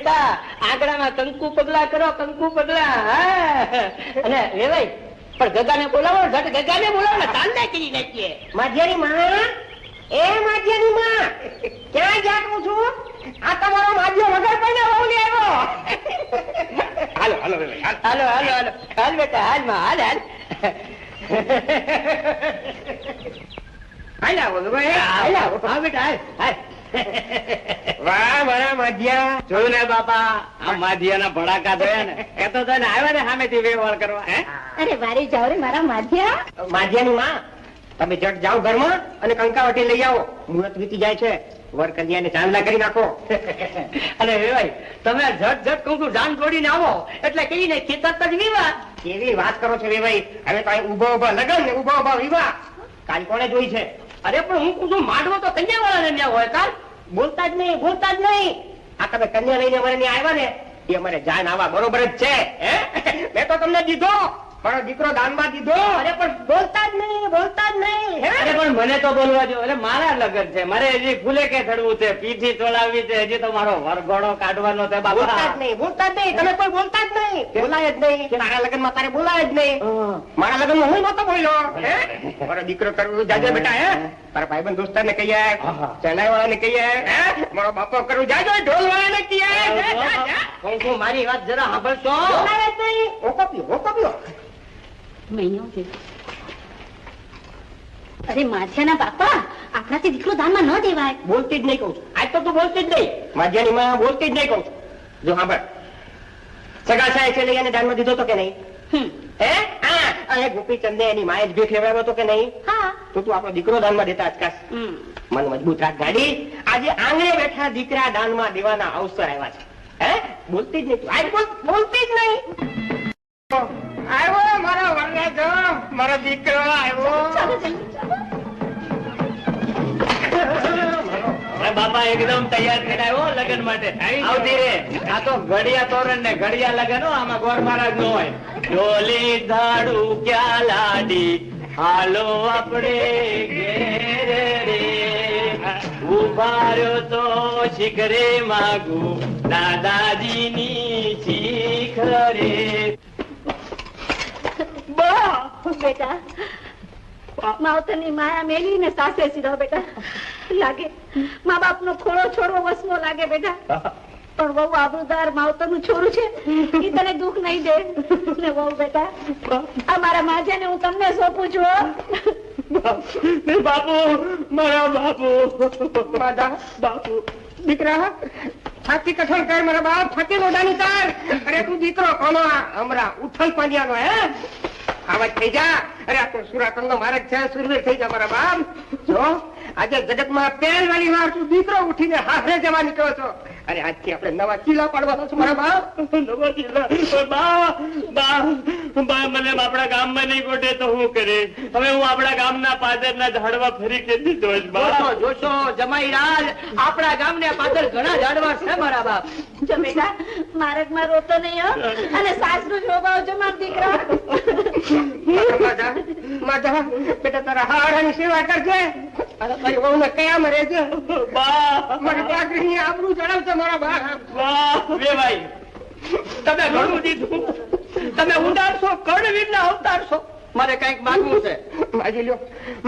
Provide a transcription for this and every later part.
બેટા આંગણામાં કંકુ પગલા કરો, કંકુ પગલા. અને વેવાઈ પણ ગગાને બોલાવો, ગગાને બોલાવો ને તાંડા કરી નાખીએ. માધ્યાની માં, એ માધ્યાની માં, ક્યાં જાતું છું? આ તમારો માધ્ય વગર પણ વહુ ને આવ્યો. હાલો હાલો વેવાઈ, હાલો હાલો હાલો હાલ બેટા, હાલ માં હાલ હાલ. હાલ આવો વેવાઈ, હાલ આવો. હા બેટા હાલ હાલ. વાહ મારા માધ્યા. જોયું ને બાપા, આ માધ્યાના ભડાકા જોયા ને, એ તો તને આવ્યા ને સામેથી વ્યવહાર કરવા. અરે વારી જાવ રે મારા માધ્યા. માધ્યાની માં, તમે જટ જાઓ ઘરમાં અને કંકાવટી લઈ આવો. મુહૂર્ત વીતી જાય છે, વર કન્યાને ચાંદલા કરી નાખો. અને વેવાઈ તમે ઝટ ઝટ કહું છું જાન જોડીને આવો એટલે કહીને તરત જ વિવાહ. કેવી વાત કરો છો વેવાઈ? હવે તો અહીં ઉભો ઉભા લગન ને ઉભો ઉભા વિવાહ. કાલ કોને જોઈ છે? અરે પણ હું કહું છું માંડવો તો કન્યા વાળાને ન્યા હોય. કાલ બોલતા જ નહીં, બોલતા જ નહીં. આ તમે કન્યા લઈને અમારે ત્યાં આવ્યા ને, એ અમારે જાન આવા બરોબર જ છે. મેં તો તમને દીધો, મારો દીકરો દાનમાં દીધો. અરે પણ બોલતા જ નહીં, બોલતા જ નહીં. અરે પણ મને તો બોલવા દો. અરે મારા લગન છે, મારે હજી ફૂલે કે ચડવું છે, પીઠી ચોલાવવી છે, હજી તો મારો વરઘોડો કાઢવાનો છે બાપા. બોલતા જ નહીં, બોલતા જ નહીં. તમે કોઈ બોલતા જ નહીં, બોલાય જ નહીં. તારા લગ્નમાં તારે બોલાય જ નહીં. મારા લગ્નમાં હું નતો બોલ્યો. મારો દીકરો કરવું જાજે બેટા. તારા ભાઈબંધ દોસ્તાર ને કહીએ, ચણાઈ વાળા ને કહીએ, મારો બાપો કરવું જાજો, ઢોલ વાળા ને કહીએ. મારી વાત જરા સાંભળશો. બોલાય જ નહીં. ઓકો પીઓ, ઓકો પીઓ. અરે માધ્યાના બાપા, આપણાથી દીકરો દાનમાં ન દેવાય. બોલતી જ નહીં કહું છું. આજ તો તું બોલતી જ નહીં. માધ્યાની માં બોલતી જ નહીં કહું છું. જો સાંભળ, સગા સાહેબ છે લઈ એને દાનમાં દીધો તો કે નહીં? હે? હા. અને ગોપીચંદ ને એની માએ જ ભીખ લેવડાવ્યો તો કે નહીં? હા. તો તું આપણો દીકરો દાનમાં દેતા આજકાશ. મન મજબૂત રાખ ગાડી. આજે આંગણે બેઠા દીકરા દાનમાં દેવાના અવસર આવ્યા છે. હે? બોલતી જ નહીં તું. આજ બોલતી જ નહીં. આવ્યો મારો વરરાજો, મારો દીકરો આવ્યો. બાપા એકદમ તૈયાર થઈને આવ્યો લગન માટે. આવતી રે. આ તો ઘડિયા તોરણ ને ઘડિયા લગન હો, આમાં ગોર મહારાજ નો હોય. ઢોલી ધાડુ ક્યાં લાડી, હાલો આપણે ઘેરે રે. ઉભા રહ્યો તો શિખરે માગુ, દાદાજીની શીખ રે. બેટા માવતરની માયા મેલી ને સાસે સીધો બેટા. લાગે મા બાપ નો ખોળો છોડવો વસમો લાગે બેટા. પણ બહુ આબરૂદાર માવતરનું છોરું છે, એ તને દુઃખ નહીં દે ને બહુ બેટા. આ મારા માજાને હું તમને સોંપું છું. બાપુ, મારા બાપુ, માધા બાપુ, દીકરા છાતી કઠણ કર મારા બાપ, છાતી લોડાની તાર. અરે તું દીકરો કોનો? હમણાં ઉઠલ પાંડિયાનો. હે આવાજ થઈ જા. અરે આ તો સુરાતન નો માર્ગ છે, સુરવીર થઈ જા મારા બાપ. જો આજે જગતમાં પહેલવાલી વાર તું દીકરો ઉઠીને હારે જવા નીકળ્યો છો. અરે આજથી આપણે નવા ચીલા પાડવાના છે મારા બાપ. નવા ચીલા? બા મને આપણા ગામમાં નહીં ગોઠે તો હું કરે? હવે હું આપણા ગામના પાદરના ઝાડવા ફરી કે જોશો જોશો જમાઈ રાજ, આપણા ગામને પાદર ઘણા ઝાડવા છે મારા બાપ. જો બેટા માર્ગમાં રોતો નહીં હો, અને સાસનું શોભાવજો મારા દીકરા. માધા બેટા તારા હારાની સેવા કરજે. અરે તારી વહુ ને કયા મરે છે? મારી પાઘડીની આબરૂ ચડાવશે મારા બાપ. વેવાઈ તમે ઘણું દીધું, તમે ઉડાડશો, કર્ણવીર ના અવતાર છો. મારે કઈક માંગવું છે. માજી લ્યો,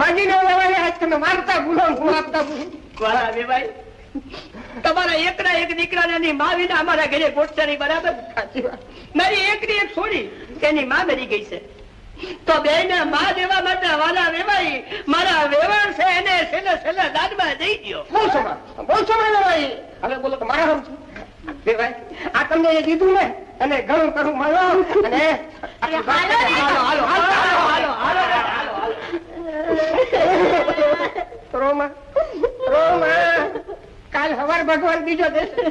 માજી લ્યો. આજ તમે મારતા ભૂલો, હું આપતા ભૂલો. વાહ વેવાઈ, તમારા એકના એક દીકરાની મા વિના અમારા ઘરે ગોઠસાની બરાબર. સાચી વાત. મારી એકની એક છોડી તેની મા મરી ગઈ છે, તો બે ને મા દેવા માટે વાલા વેવાઈ મારા વેવાણ છે એને છેલ્લે દાદમાં દઈ દો. બહુ સમા વેવાઈ. હવે બોલો તો મારા હમ છું વેવાઈ. આ તમને એ દીધું ને, અને ઘણું કરું મળો. અને હાલો હાલો હાલો હાલો હાલો. રોમા રોમા, કાલ સવાર ભગવાન બીજો દેશે.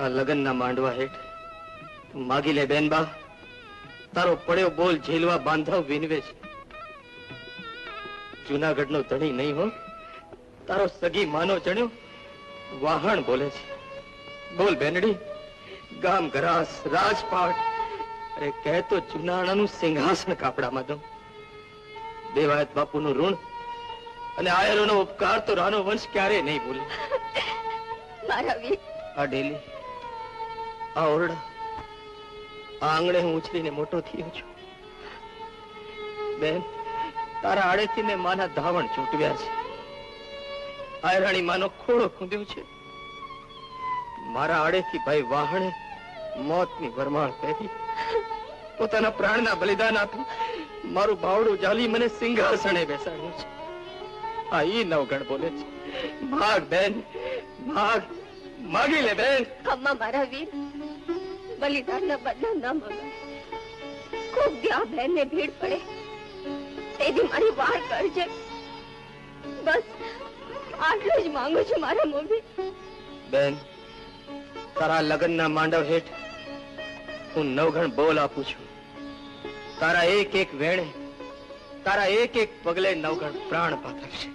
આ લગ્નના માંડવા હેઠ માગી લે બેનબા, તારો પડ્યો બોલ ઝીલવા બાંધવ વિનવે છે. જુનાગઢનો ધણી નહીં હો, તારો સગી માનો જણ્યો વાહણ બોલે છે. બોલ બેનડી, ગામ ગરાસ રાજપાટ, અરે કહેતો જુનાણાનું સિંહાસન કાપડામાં દઉં. દેવાયત બાપુનું ઋણ અને આયરોનો ઉપકાર તો રાનો વંશ ક્યારે નહીં ભૂલે. મારા વીર, આ ડેલી, આ ઓરડા, આ આંગણે હું ઉછળીને મોટો થયો છું. બેન, તારા આડેથી મેં માના ધાવણ ચૂંટવ્યા છે. આયરાણી માનો ખોળો ખૂંદ્યો છે. મારા આડેથી ભાઈ વાહણે મોતની વરમાળ પહેરી પોતાના પ્રાણના બલિદાન આપી મારું બાવડું જાલી મને સિંહાસણે બેસાડ્યું છે. આ ઈ નવગણ બોલે છે. ભાગ બેન, ભાગ, માગી લે બેન. અમ્મા મારા વીર, બલિદાનના બદલા ન માંગો. કોક દી આ બહેનને ભીડ પડે તેથી મારી વાળ કરજે. બસ આટલું જ માંગુ છું મારા મોભી. બેન, તારા લગ્નના માંડવ હેઠ હું નવગણ બોલ આપું છું. તારા એક એક વેણે, તારા એક એક પગલે નવગણ પ્રાણ પાથરશે.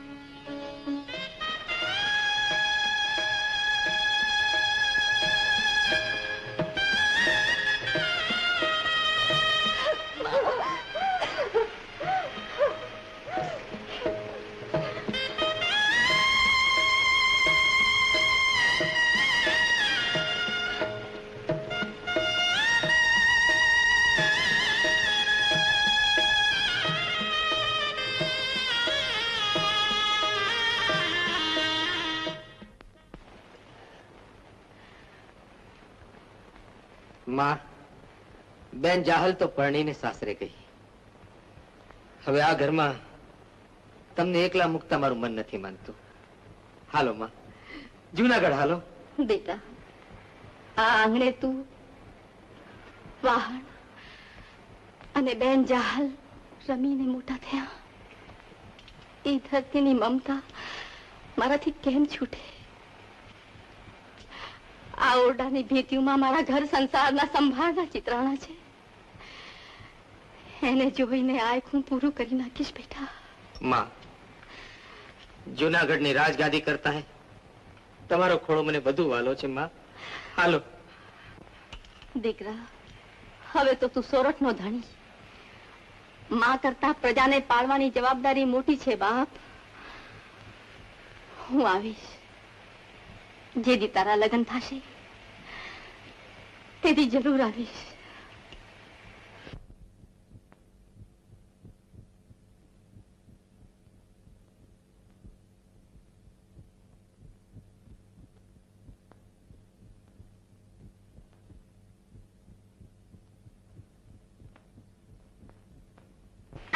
માં, બેન જાહલ તો પરણીને સાસરે ગઈ. હવે આ ઘરમાં તમને એકલા મુકતા મારું મન નથી માનતું. હાલો માં, જુનાગઢ હાલો. બેટા, આ આંગણે તું, વાહણ અને બેન જાહલ રમીને મોટા થયા. એ ધરતીની મમતા મારાથી કેમ છૂટે? આ ઓરડાની ભીતિઓમાં મારા ઘર સંસારના સંભાળના ચિત્રાણા છે. એને જોઈને આંખ હું પૂરું કરી નાખીશ બેટા. માં, જુનાગઢની રાજગાદી કરતા હે તમારો ખોળો મને વધુ વાલો છે. માં, હાલો. દીકરા, હવે તો તું સોરઠનો ધણી. માં કરતા પ્રજાને પાળવાની જવાબદારી મોટી છે બાપ. હું આવીશ. જે દી તારા લગ્ન થશે તેથી જરૂર આવીશ.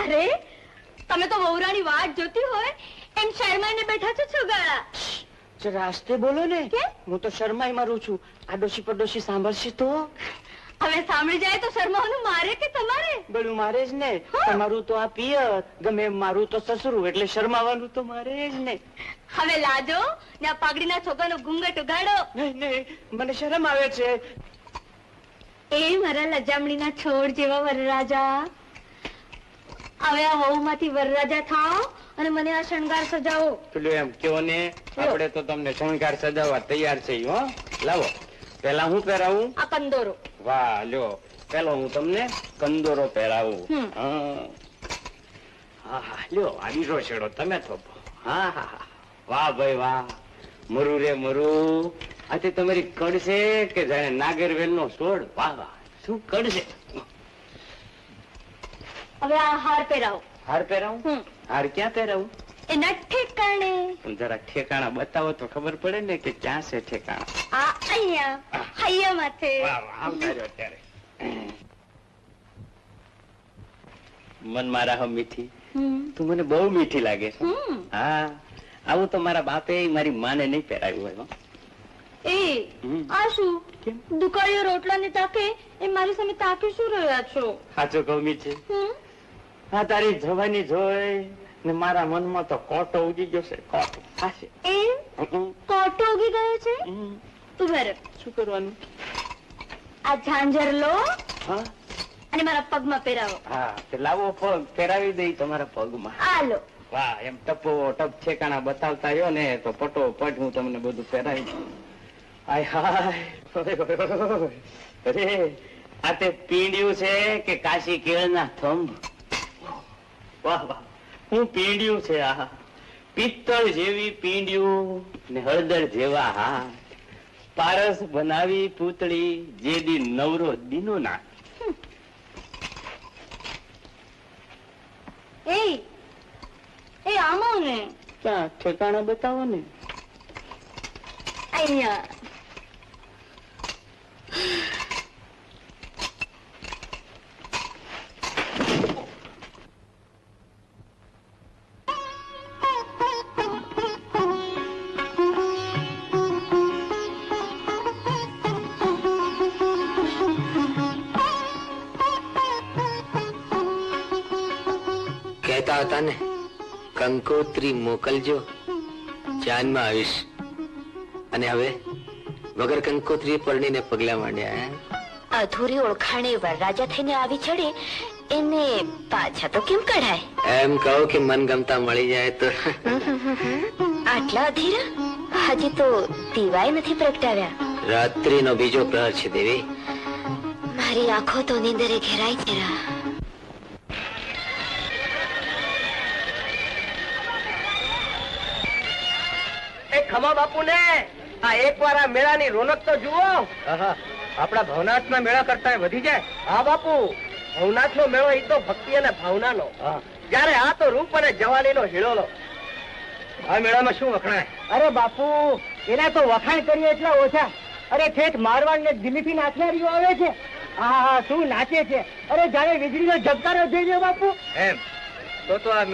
અરે, તમે તો વહુરાની વાટ જોતી હોય એમ શરમાઈને બેઠા છો છોગા. રાસ્તે બોલો ને. કેમ? હું તો શરમાઈ મારું છું. આડોશી પડોશી સાંભળશે તો? હવે સાંભળી જાય તો શરમાવાનું મારે કે તમારે? બળું મારે જ ને. તમારું તો આ પિયર, ગમે એમ મારું તો સસરું, એટલે શરમાવાનું તો મારે જ ને. હવે લાજો ને આ પાઘડીના છોકરાનો ઘૂંઘટ ઉગાડો. નહીં નહીં, મને શરમ આવે છે. એ મારા લજામણીના છોડ જેવા વરરાજા, હવે આ વહુમાંથી વરરાજા થાઓ અને મને આ શણગાર સજાવો. પેલું એમ કયો ને, આપણે તો તમને શણગાર સજાવવા તૈયાર છે. હો, લાવો. પેલા હું પહેરાવું? આ કંદોરો. વાહ, લ્યો, પેલો હું તમને કંદોરો પહેરાવું. હા હા, લ્યો, આ બીજો છેડો તમે થોપો. હા હા હા, વાહ ભાઈ વાહ, મરુ રે મરુ. આથી તમારી કડશે કે જાણે નાગરવેલ નો છોડ. વાહ વાહ, શું કડશે. હવે આ હાર પહેરાવો. હાર પહેરાવું? હાર ક્યાં પહેરાવું? એના ઠેકાણે. જરા ઠેકાણા બતાવો તો ખબર પડે ને કે ક્યાં છે ઠેકાણા. આ અહીંયા હૈયા માથે. વાહ વાહ, આમ કર્યો ત્યારે. મન મારા હો મીઠી, તું મને બહુ મીઠી લાગે છે. હા, આવું તો મારા બાપે મારી માને નહીં પહેરાવ્યું હોય. એ આ શું દુકાળીઓ રોટલા ને તાકે એ મારી સામે તાકી શું રહ્યા છો? સાચું કહું મીઠી, આ તારી જવાની જોઈ ને મારા મનમાં તો કોટો ઉગી ગયો છે. કોટો. એ કોટો ઉગી ગયો છે? ઉભા રહો. શું કરવાનું? આ ઝાંઝર લો હા અને મારા પગમાં પહેરાવો. હા તે લાવો પગ પહેરાવી દઈ તમારા પગમાં. આ લો. વાહ એમ ટપો ટપ છેકાણા બતાવતા રહ્યો ને તો પટો પટ હું તમને બધું પહેરાવી દઉં. હાય હાય અરે આ તે પીંડ્યું છે કે કાશી કેળના થંભ? વાહ વાહ હું પીંડ્યું છે. આ પિત્તળ જેવી પીંડ્યું ને હળદર જેવા હાથ, પારસ બનાવી પૂતળી જે દી નવરો દીનો ના. એ આમો ને ક્યાં ઠેકાણા બતાવો ને. અહીંયા. કહેતા હતા ને કંકોત્રી મોકલજો, જાનમાં આવીશ. અને હવે વગર કંકોત્રી પરણીને પગલા માંડ્યા. અધૂરી ઓળખાણે વરરાજા થઈને આવી ચડે એને પાછા તો કેમ કઢાય? એમ કહો કે મનગમતા મળી જાય તો. આટલા અધીરા હજી તો દીવાય નથી પ્રગટાવ્યા. રાત્રિનો બીજો પ્રહર છે દેવી. મારી આંખો તો નીંદરે ઘેરાય છે. ખમા બાપુ ને આ એકવાર આ મેળાની રોનક તો જુઓ. આપણા ભવનાથના મેળા કરતા વધી જાય. હા બાપુ, ભવનાથનો મેળો એ તો ભક્તિ અને ભાવનાનો. જ્યારે આ તો રૂપ અને જવાનીનો હિલોલો. આ મેળામાં શું વખણાય? અરે બાપુ, એના તો વખાણ કરીએ એટલા ઓછા. અરે ઠેઠ મારવાડ ને દિલ્હીથી નાચનારીઓ આવે છે. હા શું નાચે છે! અરે જાણે વીજળીનો ઝબકારો જોઈ લો બાપુ. એમ તો આ